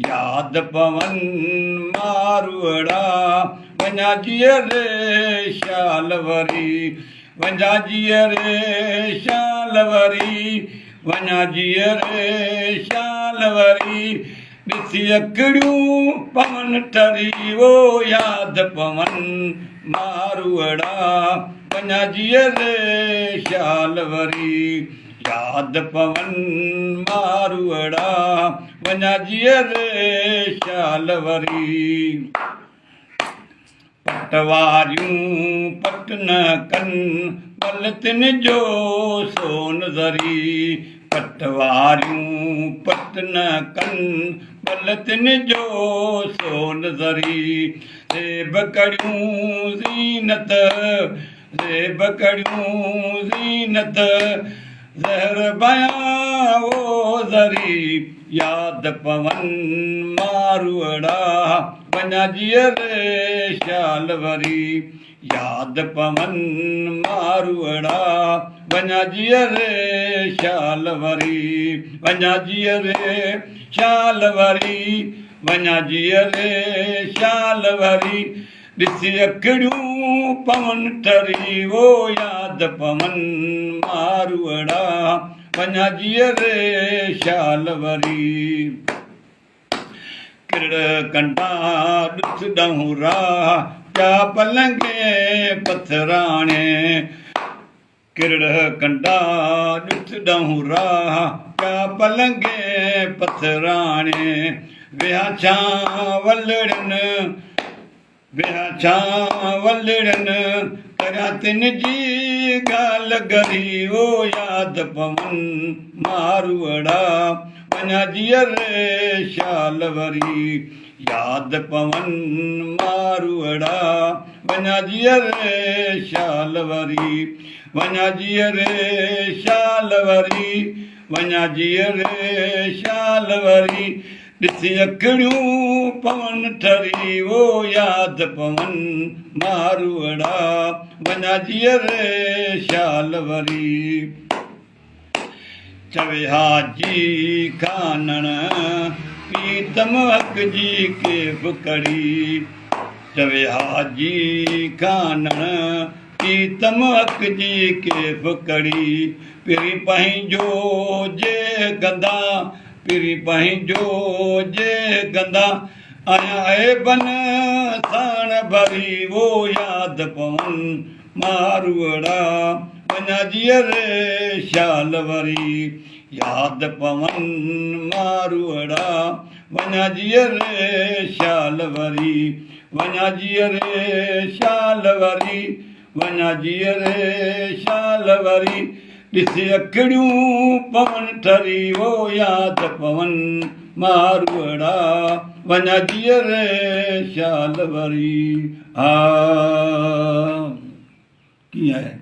याद पवन मारुअड़ा वञा जीअ रे शाल वरी वञा जीअ रे शाल वरी वञा जीअ रे शाल वरी ॾिसी अखड़ियूं पवन ठरी वो याद पवन मारुअड़ा वञा जीअ रे शाल वरी याद पवन मारुअड़ा वञा जीअ रे शाल वरी पटवारियूं पट न कनि बल तिन जो सोन ज़री पटवारियूं पट न कनि बल तिन जो सोन ज़री रेब कड़ियूं ज़ीनत रेब कड़ियूं ज़ीनत ज़हर बयां वो ज़री याद पवन मारुअड़ा वञा जीअ रे शाल वरी याद पवन मारुअड़ा वञा जीअ रे शाल वरी वञा जीअ रे शाल वरी वञा जीअ रे शाल वरी ॾिसी अखड़ियूं पवन ठरी वो याद पवन मारुअड़ा वञा जीअ रे शाल वरी किरड़ कंडा ॾुथ ॾहूं राह क्या पलंगे पथराणे किरड़ कंडा ॾुथ ॾहूं राह क्या पलंगे पथराणे विया छा वलड़नि विया छा वलड़नि करिया तिन जी ॻाल्हि गरी वो याद पवन मारुअड़ा वञा जीअ रे शाल वरी याद पवन मारुअड़ा वञा जीअ रे शाल वरी वञा जीअ रे शाल वरी वञा जीअ रे शाल वरी ॾिसी अखड़ियूं पवन ठरी वो याद पवन मारुअड़ा वञा जीअ रे शाल वरी चवे हाजी खानण पीतम हक जी के बुकड़ी चवे हाजी खानण पीतम हक जी के बुकड़ी पिरी पंहिंजो जे गंदा पिरी पंहिंजो जे गंदा आया ए बन साण भरी वो याद पवन मारुअड़ा वञा जीअ रे शाल वरी याद पवन मारुअड़ा वञा जीअ रे शाल वरी वञा जीअ रे शाल वरी वञा जीअ रे शाल वरी ॾिसी अखड़ियूं पवन ठरी वो याद पवन मारुअड़ा वञा जीअ रे शाल वरी कीअं आहे।